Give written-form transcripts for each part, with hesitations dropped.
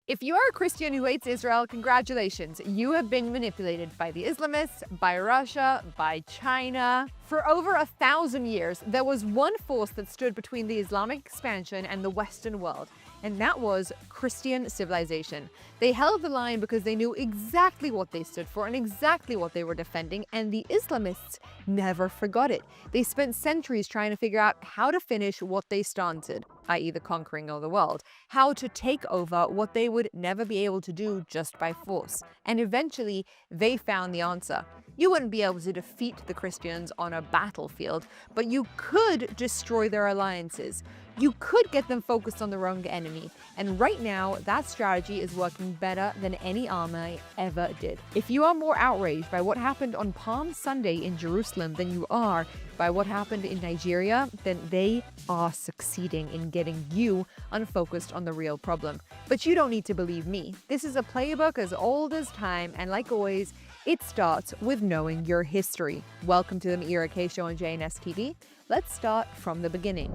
If you are a Christian who hates Israel, congratulations. You have been manipulated by the Islamists, by Russia, by China. For over 1,000 years, there was one force that stood between the Islamic expansion and the Western world, and that was Christian civilization. They held the line because they knew exactly what they stood for and exactly what they were defending, and the Islamists never forgot it. They spent centuries trying to figure out how to finish what they started, i.e. the conquering of the world, how to take over what they would never be able to do just by force. And eventually, they found the answer. You wouldn't be able to defeat the Christians on a battlefield, but you could destroy their alliances. You could get them focused on the wrong enemy, and right now, that strategy is working better than any army ever did. If you are more outraged by what happened on Palm Sunday in Jerusalem than you are by what happened in Nigeria, then they are succeeding in getting you unfocused on the real problem. But you don't need to believe me. This is a playbook as old as time, and like always, it starts with knowing your history. Welcome to the Meira Kay Show on JNS TV. Let's start from the beginning.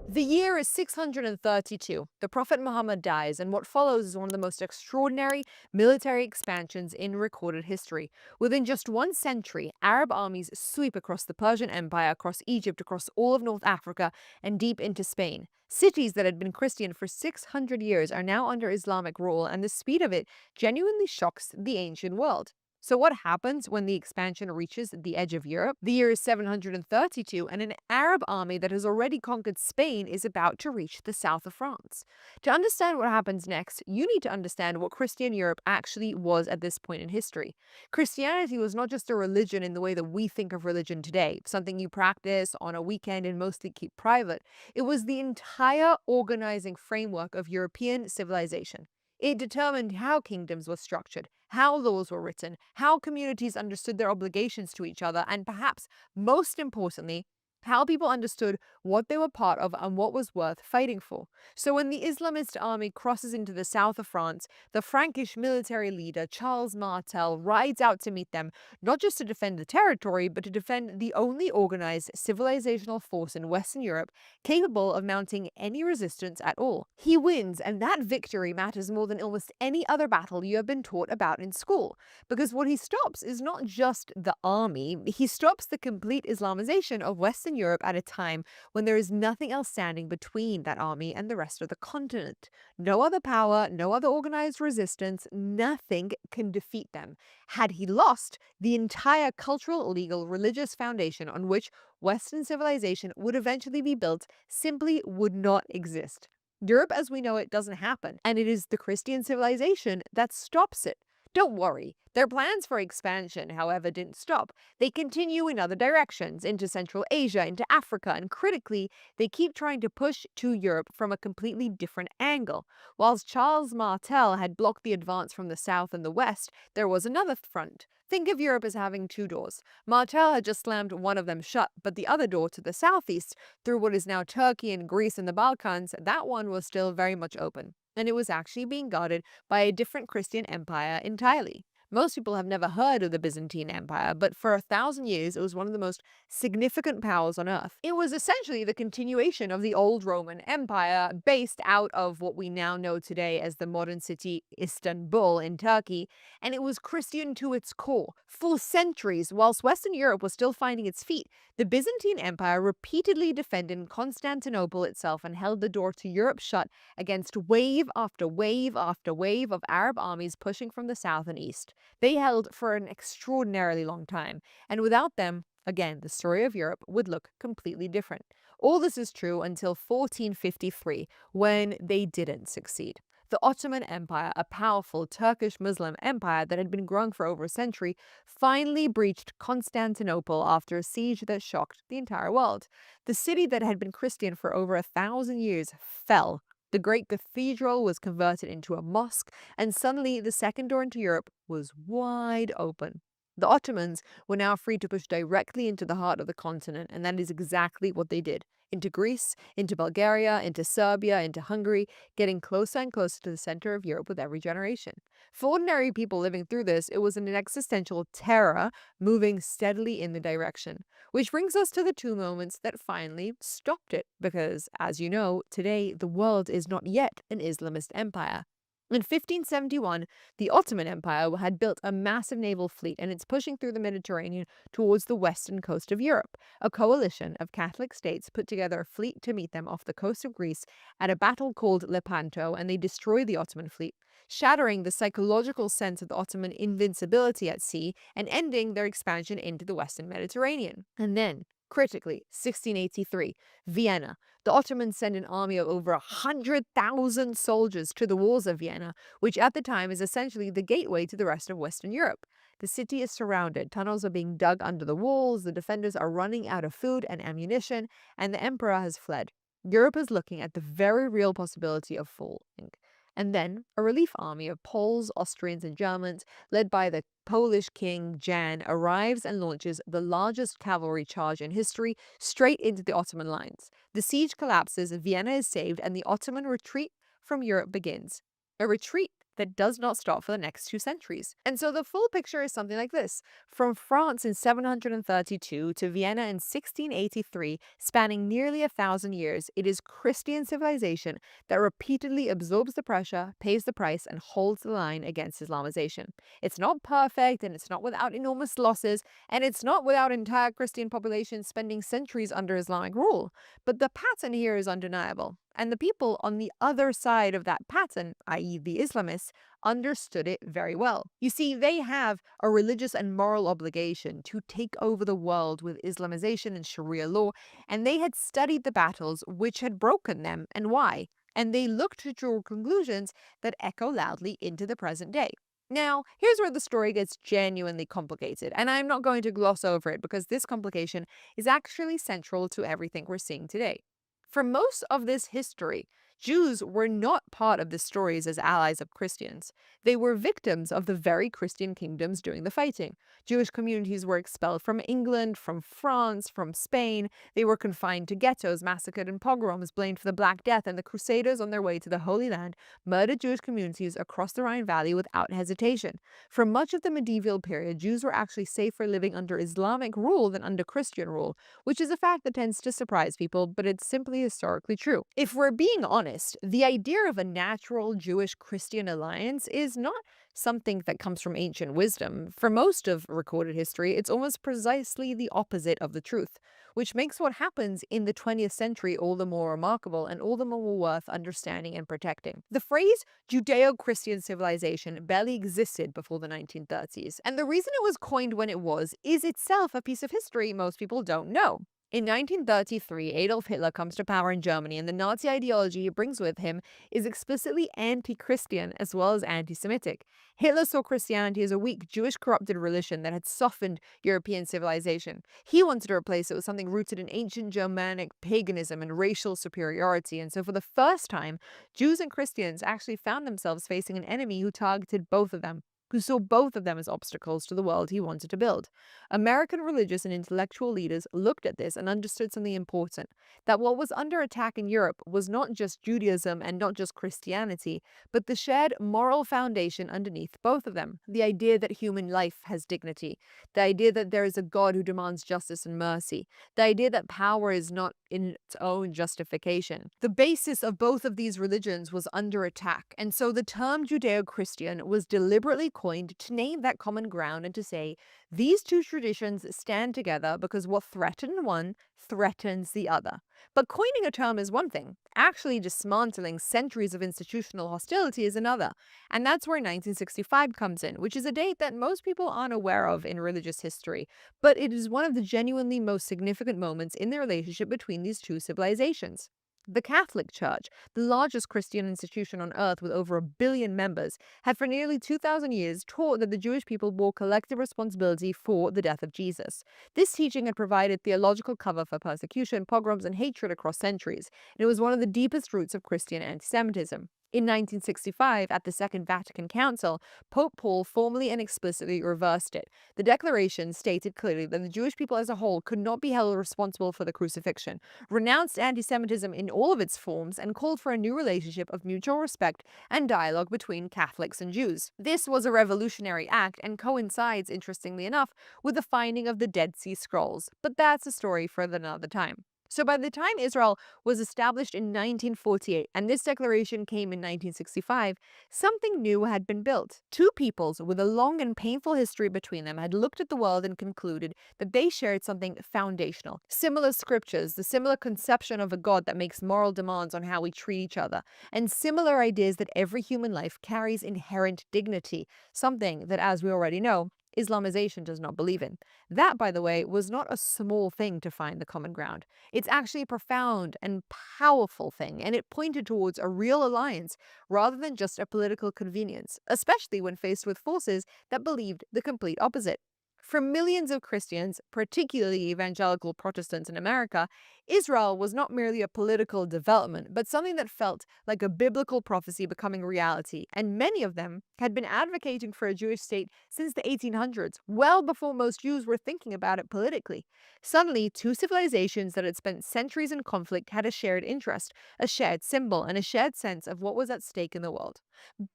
The year is 632. The Prophet Muhammad dies, and what follows is one of the most extraordinary military expansions in recorded history. Within just 1 century, Arab armies sweep across the Persian Empire, across Egypt, across all of North Africa, and deep into Spain. Cities that had been Christian for 600 years are now under Islamic rule, and the speed of it genuinely shocks the ancient world. So what happens when the expansion reaches the edge of Europe? The year is 732, and an Arab army that has already conquered Spain is about to reach the south of France. To understand what happens next, you need to understand what Christian Europe actually was at this point in history. Christianity was not just a religion in the way that we think of religion today, something you practice on a weekend and mostly keep private. It was the entire organizing framework of European civilization. It determined how kingdoms were structured, how laws were written, how communities understood their obligations to each other, and perhaps most importantly, how people understood what they were part of and what was worth fighting for. So when the Islamist army crosses into the south of France, the Frankish military leader Charles Martel rides out to meet them, not just to defend the territory, but to defend the only organized civilizational force in Western Europe capable of mounting any resistance at all. He wins, and that victory matters more than almost any other battle you have been taught about in school. Because what he stops is not just the army, he stops the complete Islamization of Western Europe at a time when there is nothing else standing between that army and the rest of the continent. No other power, no other organized resistance, nothing can defeat them. Had he lost, the entire cultural, legal, religious foundation on which Western civilization would eventually be built simply would not exist. Europe as we know it doesn't happen, and it is the Christian civilization that stops it. Don't worry, their plans for expansion, however, didn't stop. They continue in other directions, into Central Asia, into Africa, and critically, they keep trying to push to Europe from a completely different angle. Whilst Charles Martel had blocked the advance from the south and the west, there was another front. Think of Europe as having two doors. Martel had just slammed one of them shut, but the other door to the southeast, through what is now Turkey and Greece and the Balkans, that one was still very much open. And it was actually being guarded by a different Christian empire entirely. Most people have never heard of the Byzantine Empire, but for 1,000 years it was one of the most significant powers on earth. It was essentially the continuation of the old Roman Empire, based out of what we now know today as the modern city Istanbul in Turkey, and it was Christian to its core. For centuries, whilst Western Europe was still finding its feet, the Byzantine Empire repeatedly defended Constantinople itself and held the door to Europe shut against wave after wave after wave of Arab armies pushing from the south and east. They held for an extraordinarily long time, and without them, again, the story of Europe would look completely different. All this is true until 1453, when they didn't succeed. The Ottoman Empire, a powerful Turkish Muslim empire that had been growing for over a century, finally breached Constantinople after a siege that shocked the entire world. The city that had been Christian for over 1,000 years fell. The great cathedral was converted into a mosque, and suddenly the second door into Europe was wide open. The Ottomans were now free to push directly into the heart of the continent, and that is exactly what they did. Into Greece, into Bulgaria, into Serbia, into Hungary, getting closer and closer to the center of Europe with every generation. For ordinary people living through this, it was an existential terror moving steadily in the direction. Which brings us to the two moments that finally stopped it, because, as you know, today the world is not yet an Islamist empire. In 1571, the Ottoman Empire had built a massive naval fleet and it's pushing through the Mediterranean towards the western coast of Europe. A coalition of Catholic states put together a fleet to meet them off the coast of Greece at a battle called Lepanto, and they destroyed the Ottoman fleet, shattering the psychological sense of the Ottoman invincibility at sea and ending their expansion into the western Mediterranean. And then, critically, 1683, Vienna. The Ottomans send an army of over 100,000 soldiers to the walls of Vienna, which at the time is essentially the gateway to the rest of Western Europe. The city is surrounded, tunnels are being dug under the walls, the defenders are running out of food and ammunition, and the emperor has fled. Europe is looking at the very real possibility of falling. And then a relief army of Poles, Austrians, and Germans, led by the Polish king Jan, arrives and launches the largest cavalry charge in history straight into the Ottoman lines. The siege collapses, Vienna is saved, and the Ottoman retreat from Europe begins. A retreat that does not stop for the next 2 centuries. And so the full picture is something like this. From France in 732 to Vienna in 1683, spanning nearly 1,000 years, it is Christian civilization that repeatedly absorbs the pressure, pays the price, and holds the line against Islamization. It's not perfect, and it's not without enormous losses, and it's not without entire Christian populations spending centuries under Islamic rule. But the pattern here is undeniable. And the people on the other side of that pattern, i.e., the Islamists, understood it very well. You see, they have a religious and moral obligation to take over the world with Islamization and Sharia law, and they had studied the battles which had broken them and why, and they looked to draw conclusions that echo loudly into the present day. Now, here's where the story gets genuinely complicated, and I'm not going to gloss over it because this complication is actually central to everything we're seeing today. For most of this history, Jews were not part of the stories as allies of Christians. They were victims of the very Christian kingdoms doing the fighting. Jewish communities were expelled from England, from France, from Spain. They were confined to ghettos, massacred in pogroms, blamed for the Black Death, and the Crusaders on their way to the Holy Land murdered Jewish communities across the Rhine Valley without hesitation. For much of the medieval period, Jews were actually safer living under Islamic rule than under Christian rule, which is a fact that tends to surprise people, but it's simply historically true. If we're being honest, the idea of a natural Jewish-Christian alliance is not something that comes from ancient wisdom. For most of recorded history, it's almost precisely the opposite of the truth, which makes what happens in the 20th century all the more remarkable and all the more worth understanding and protecting. The phrase Judeo-Christian civilization barely existed before the 1930s, and the reason it was coined when it was is itself a piece of history most people don't know. In 1933, Adolf Hitler comes to power in Germany, and the Nazi ideology he brings with him is explicitly anti-Christian as well as anti-Semitic. Hitler saw Christianity as a weak, Jewish corrupted religion that had softened European civilization. He wanted to replace it with something rooted in ancient Germanic paganism and racial superiority, and so for the first time, Jews and Christians actually found themselves facing an enemy who targeted both of them, who saw both of them as obstacles to the world he wanted to build. American religious and intellectual leaders looked at this and understood something important, that what was under attack in Europe was not just Judaism and not just Christianity, but the shared moral foundation underneath both of them, the idea that human life has dignity, the idea that there is a God who demands justice and mercy, the idea that power is not in its own justification. The basis of both of these religions was under attack, and so the term Judeo-Christian was deliberately coined to name that common ground and to say these two traditions stand together because what threatens one threatens the other. But coining a term is one thing, actually dismantling centuries of institutional hostility is another. And that's where 1965 comes in, which is a date that most people aren't aware of in religious history, but it is one of the genuinely most significant moments in the relationship between these two civilizations. The Catholic Church, the largest Christian institution on earth with over 1 billion members, had for nearly 2,000 years taught that the Jewish people bore collective responsibility for the death of Jesus. This teaching had provided theological cover for persecution, pogroms, and hatred across centuries, and it was one of the deepest roots of Christian anti-Semitism. In 1965, at the Second Vatican Council, Pope Paul formally and explicitly reversed it. The declaration stated clearly that the Jewish people as a whole could not be held responsible for the crucifixion, renounced anti-Semitism in all of its forms, and called for a new relationship of mutual respect and dialogue between Catholics and Jews. This was a revolutionary act and coincides, interestingly enough, with the finding of the Dead Sea Scrolls, but that's a story for another time. So by the time Israel was established in 1948 and this declaration came in 1965, something new had been built. Two peoples with a long and painful history between them had looked at the world and concluded that they shared something foundational. Similar scriptures, the similar conception of a God that makes moral demands on how we treat each other, and similar ideas that every human life carries inherent dignity, something that, as we already know, Islamization does not believe in. That, by the way, was not a small thing to find the common ground. It's actually a profound and powerful thing, and it pointed towards a real alliance rather than just a political convenience, especially when faced with forces that believed the complete opposite. For millions of Christians, particularly evangelical Protestants in America, Israel was not merely a political development, but something that felt like a biblical prophecy becoming reality, and many of them had been advocating for a Jewish state since the 1800s, well before most Jews were thinking about it politically. Suddenly, two civilizations that had spent centuries in conflict had a shared interest, a shared symbol, and a shared sense of what was at stake in the world.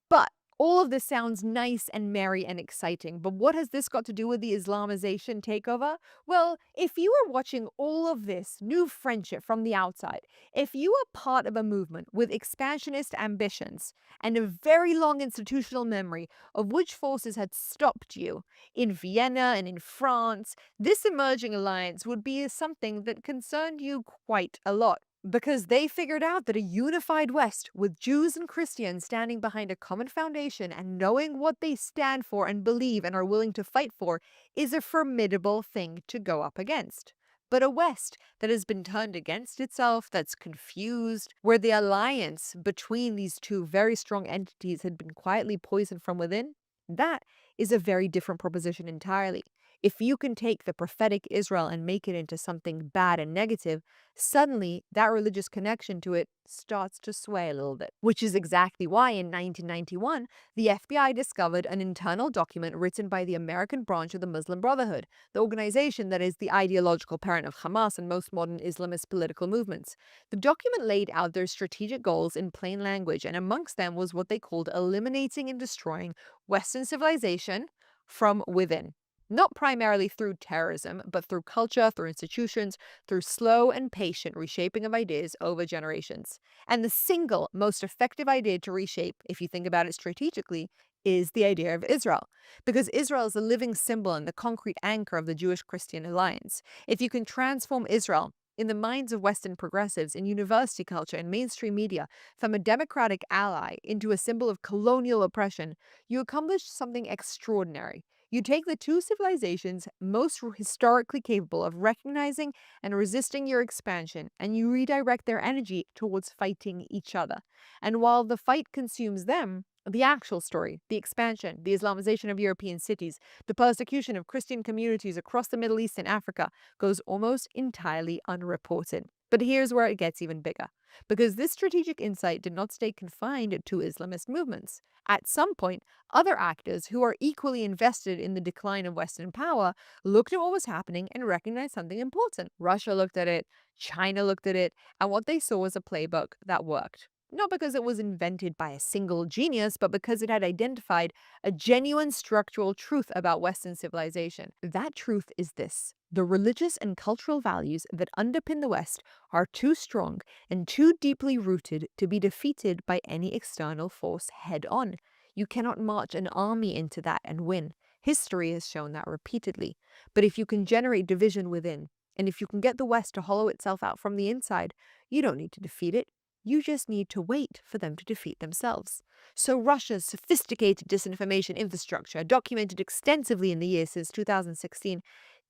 But all of this sounds nice and merry and exciting, but what has this got to do with the Islamization takeover? Well, if you are watching all of this new friendship from the outside, if you are part of a movement with expansionist ambitions and a very long institutional memory of which forces had stopped you in Vienna and in France, this emerging alliance would be something that concerned you quite a lot. Because they figured out that a unified West, with Jews and Christians standing behind a common foundation and knowing what they stand for and believe and are willing to fight for, is a formidable thing to go up against. But a West that has been turned against itself, that's confused, where the alliance between these two very strong entities had been quietly poisoned from within, that is a very different proposition entirely. If you can take the prophetic Israel and make it into something bad and negative, suddenly that religious connection to it starts to sway a little bit. Which is exactly why in 1991, the FBI discovered an internal document written by the American branch of the Muslim Brotherhood, the organization that is the ideological parent of Hamas and most modern Islamist political movements. The document laid out their strategic goals in plain language, and amongst them was what they called eliminating and destroying Western civilization from within. Not primarily through terrorism, but through culture, through institutions, through slow and patient reshaping of ideas over generations. And the single most effective idea to reshape, if you think about it strategically, is the idea of Israel. Because Israel is the living symbol and the concrete anchor of the Jewish-Christian alliance. If you can transform Israel in the minds of Western progressives, in university culture and mainstream media, from a democratic ally into a symbol of colonial oppression, you accomplish something extraordinary. You take the two civilizations most historically capable of recognizing and resisting your expansion, and you redirect their energy towards fighting each other. And while the fight consumes them, the actual story, the expansion, the Islamization of European cities, the persecution of Christian communities across the Middle East and Africa goes almost entirely unreported. But here's where it gets even bigger. Because this strategic insight did not stay confined to Islamist movements. At some point, other actors who are equally invested in the decline of Western power looked at what was happening and recognized something important. Russia looked at it, China looked at it, and what they saw was a playbook that worked. Not because it was invented by a single genius, but because it had identified a genuine structural truth about Western civilization. That truth is this: the religious and cultural values that underpin the West are too strong and too deeply rooted to be defeated by any external force head on. You cannot march an army into that and win. History has shown that repeatedly. But if you can generate division within, and if you can get the West to hollow itself out from the inside, you don't need to defeat it. You just need to wait for them to defeat themselves. So Russia's sophisticated disinformation infrastructure, documented extensively in the years since 2016,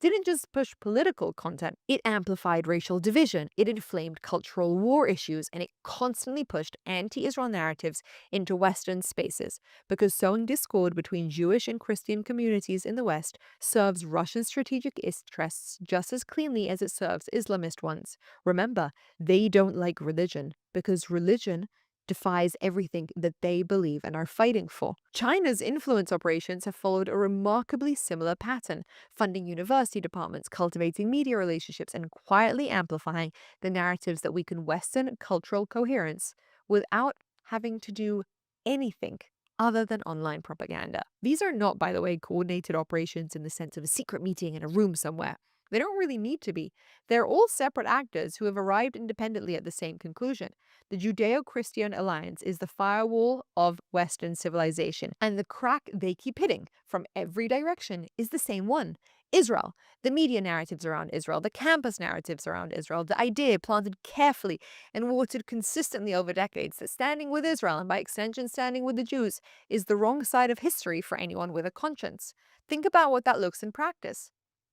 didn't just push political content, it amplified racial division, it inflamed cultural war issues, and it constantly pushed anti-Israel narratives into Western spaces, because sowing discord between Jewish and Christian communities in the West serves Russian strategic interests just as cleanly as it serves Islamist ones. Remember, they don't like religion, because religion defies everything that they believe and are fighting for. China's influence operations have followed a remarkably similar pattern, funding university departments, cultivating media relationships, and quietly amplifying the narratives that weaken Western cultural coherence without having to do anything other than online propaganda. These are not, by the way, coordinated operations in the sense of a secret meeting in a room somewhere. They don't really need to be. They're all separate actors who have arrived independently at the same conclusion. The Judeo Christian alliance is the firewall of Western civilization, and the crack they keep hitting from every direction is the same one: Israel. The media narratives around Israel, the campus narratives around Israel, the idea planted carefully and watered consistently over decades that standing with Israel, and by extension standing with the Jews, is the wrong side of history for anyone with a conscience. Think about what that looks in practice.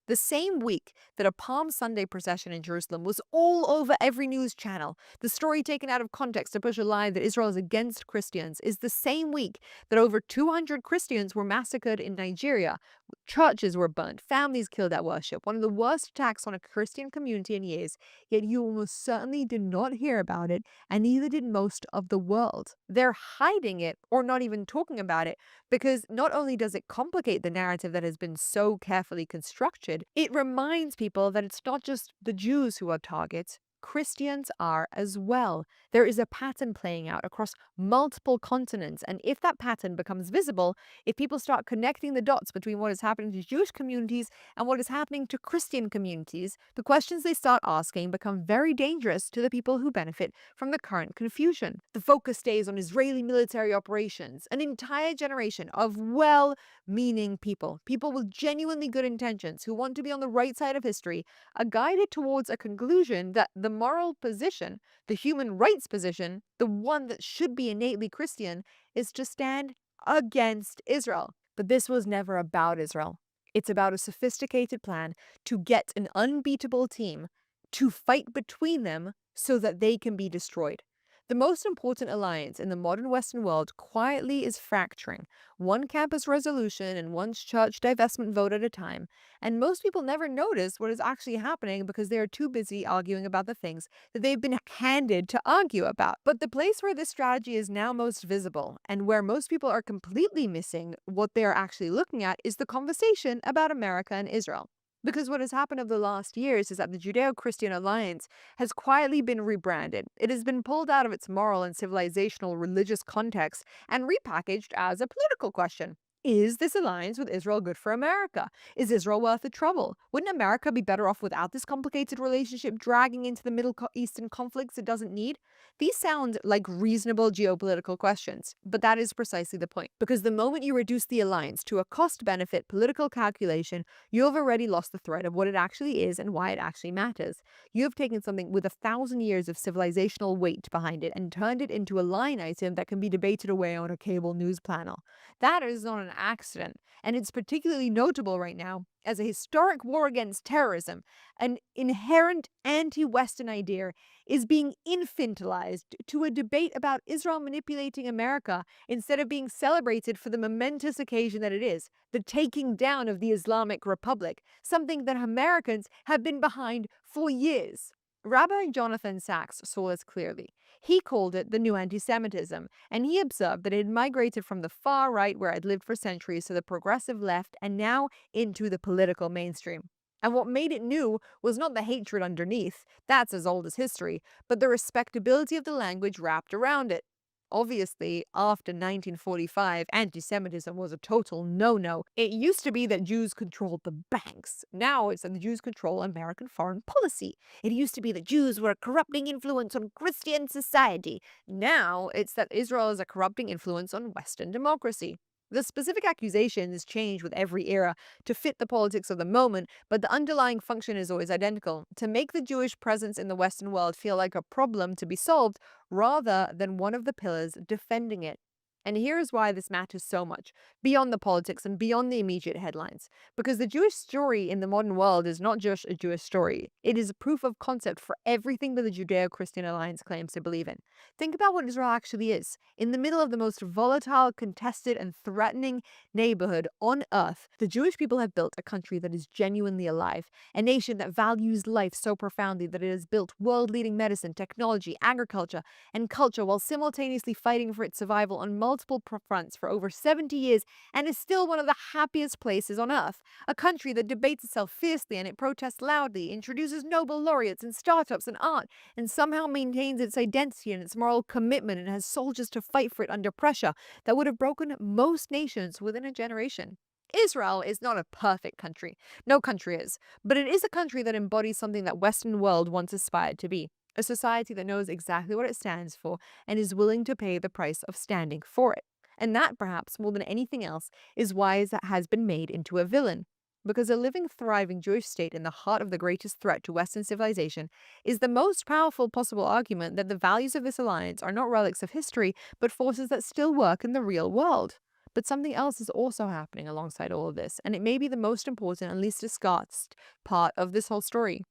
The same week that a Palm Sunday procession in Jerusalem was all over every news channel, the story taken out of context to push a lie that Israel is against Christians, is the same week that over 200 Christians were massacred in Nigeria. Churches were burnt, families killed at worship, one of the worst attacks on a Christian community in years, yet you almost certainly did not hear about it, and neither did most of the world. They're hiding it or not even talking about it because not only does it complicate the narrative that has been so carefully constructed, it reminds people that it's not just the Jews who are targets. Christians are as well. There is a pattern playing out across multiple continents, and if that pattern becomes visible, if people start connecting the dots between what is happening to Jewish communities and what is happening to Christian communities, the questions they start asking become very dangerous to the people who benefit from the current confusion. The focus stays on Israeli military operations. An entire generation of well-meaning people, people with genuinely good intentions who want to be on the right side of history, are guided towards a conclusion that the moral position, the human rights position, the one that should be innately Christian, is to stand against Israel. But this was never about Israel. It's about a sophisticated plan to get an unbeatable team to fight between them so that they can be destroyed. The most important alliance in the modern Western world quietly is fracturing, one campus resolution and one church divestment vote at a time, and most people never notice what is actually happening because they are too busy arguing about the things that they've been handed to argue about. But the place where this strategy is now most visible, and where most people are completely missing what they are actually looking at, is the conversation about America and Israel. Because what has happened over the last years is that the Judeo-Christian alliance has quietly been rebranded. It has been pulled out of its moral and civilizational religious context and repackaged as a political question. Is this alliance with Israel good for America? Is Israel worth the trouble? Wouldn't America be better off without this complicated relationship dragging into the Middle Eastern conflicts it doesn't need? These sound like reasonable geopolitical questions, but that is precisely the point. Because the moment you reduce the alliance to a cost-benefit political calculation, you have already lost the thread of what it actually is and why it actually matters. You have taken something with 1,000 years of civilizational weight behind it and turned it into a line item that can be debated away on a cable news panel. That is not an accident, and it's particularly notable right now as a historic war against terrorism, an inherent anti-Western idea, is being infantilized to a debate about Israel manipulating America instead of being celebrated for the momentous occasion that it is, the taking down of the Islamic Republic, something that Americans have been behind for years. Rabbi Jonathan Sacks saw this clearly. He called it the new anti-Semitism, and he observed that it had migrated from the far right, where it had lived for centuries, to the progressive left, and now into the political mainstream. And what made it new was not the hatred underneath, that's as old as history, but the respectability of the language wrapped around it. Obviously, after 1945, anti-Semitism was a total no-no. It used to be that Jews controlled the banks. Now it's that the Jews control American foreign policy. It used to be that Jews were a corrupting influence on Christian society. Now it's that Israel is a corrupting influence on Western democracy. The specific accusations change with every era to fit the politics of the moment, but the underlying function is always identical: to make the Jewish presence in the Western world feel like a problem to be solved rather than one of the pillars defending it. And here's why this matters so much, beyond the politics and beyond the immediate headlines. Because the Jewish story in the modern world is not just a Jewish story. It is a proof of concept for everything that the Judeo-Christian alliance claims to believe in. Think about what Israel actually is. In the middle of the most volatile, contested, and threatening neighborhood on earth, the Jewish people have built a country that is genuinely alive, a nation that values life so profoundly that it has built world-leading medicine, technology, agriculture, and culture while simultaneously fighting for its survival on multiple fronts for over 70 years, and is still one of the happiest places on earth. A country that debates itself fiercely and it protests loudly, introduces Nobel laureates and startups and art, and somehow maintains its identity and its moral commitment, and has soldiers to fight for it under pressure that would have broken most nations within a generation. Israel is not a perfect country. No country is. But it is a country that embodies something that Western world once aspired to be. A society that knows exactly what it stands for and is willing to pay the price of standing for it. And that, perhaps more than anything else, is why it has been made into a villain. Because a living, thriving Jewish state in the heart of the greatest threat to Western civilization is the most powerful possible argument that the values of this alliance are not relics of history, but forces that still work in the real world. But something else is also happening alongside all of this, and it may be the most important and least discussed part of this whole story.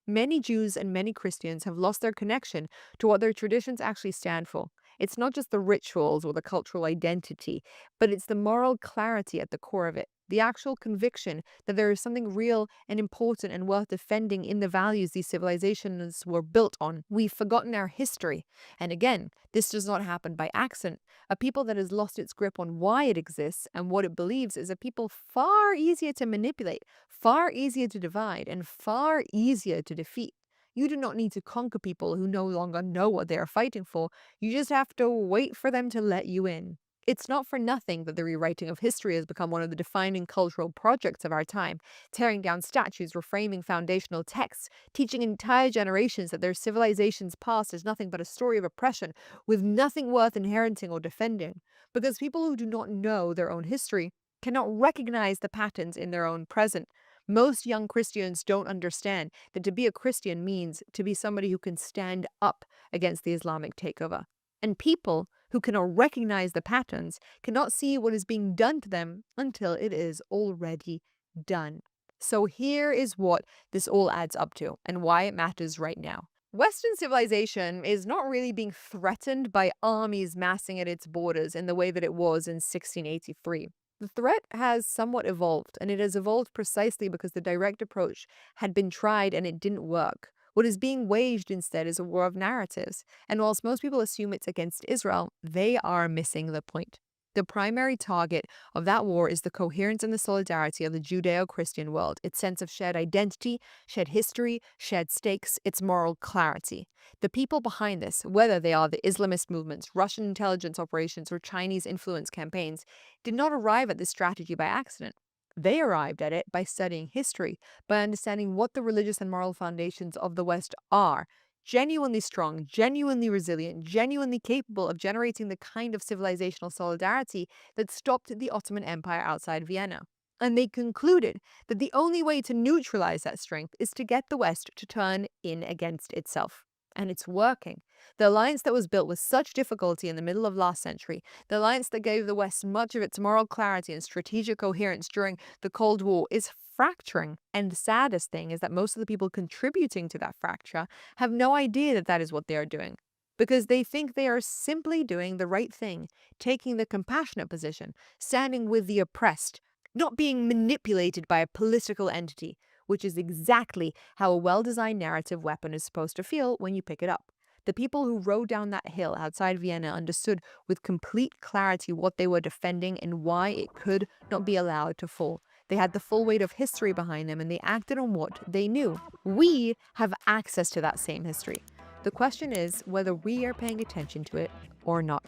Many Jews and many Christians have lost their connection to what their traditions actually stand for. It's not just the rituals or the cultural identity, but it's the moral clarity at the core of it. The actual conviction that there is something real and important and worth defending in the values these civilizations were built on. We've forgotten our history. And again, this does not happen by accident. A people that has lost its grip on why it exists and what it believes is a people far easier to manipulate, far easier to divide, and far easier to defeat. You do not need to conquer people who no longer know what they are fighting for. You just have to wait for them to let you in. It's not for nothing that the rewriting of history has become one of the defining cultural projects of our time, tearing down statues, reframing foundational texts, teaching entire generations that their civilization's past is nothing but a story of oppression with nothing worth inheriting or defending. Because people who do not know their own history cannot recognize the patterns in their own present. Most young Christians don't understand that to be a Christian means to be somebody who can stand up against the Islamic takeover. And people who cannot recognize the patterns cannot see what is being done to them until it is already done. So here is what this all adds up to and why it matters right now. Western civilization is not really being threatened by armies massing at its borders in the way that it was in 1683. The threat has somewhat evolved, and it has evolved precisely because the direct approach had been tried and it didn't work. What is being waged instead is a war of narratives, and whilst most people assume it's against Israel, they are missing the point. The primary target of that war is the coherence and the solidarity of the Judeo-Christian world, its sense of shared identity, shared history, shared stakes, its moral clarity. The people behind this, whether they are the Islamist movements, Russian intelligence operations, or Chinese influence campaigns, did not arrive at this strategy by accident. They arrived at it by studying history, by understanding what the religious and moral foundations of the West are, genuinely strong, genuinely resilient, genuinely capable of generating the kind of civilizational solidarity that stopped the Ottoman Empire outside Vienna. And they concluded that the only way to neutralize that strength is to get the West to turn in against itself. And it's working. The alliance that was built with such difficulty in the middle of last century, the alliance that gave the West much of its moral clarity and strategic coherence during the Cold War, is fracturing. And the saddest thing is that most of the people contributing to that fracture have no idea that that is what they are doing. Because they think they are simply doing the right thing, taking the compassionate position, standing with the oppressed, not being manipulated by a political entity, which is exactly how a well-designed narrative weapon is supposed to feel when you pick it up. The people who rode down that hill outside Vienna understood with complete clarity what they were defending and why it could not be allowed to fall. They had the full weight of history behind them and they acted on what they knew. We have access to that same history. The question is whether we are paying attention to it or not.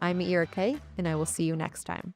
I'm Ira Kay, and I will see you next time.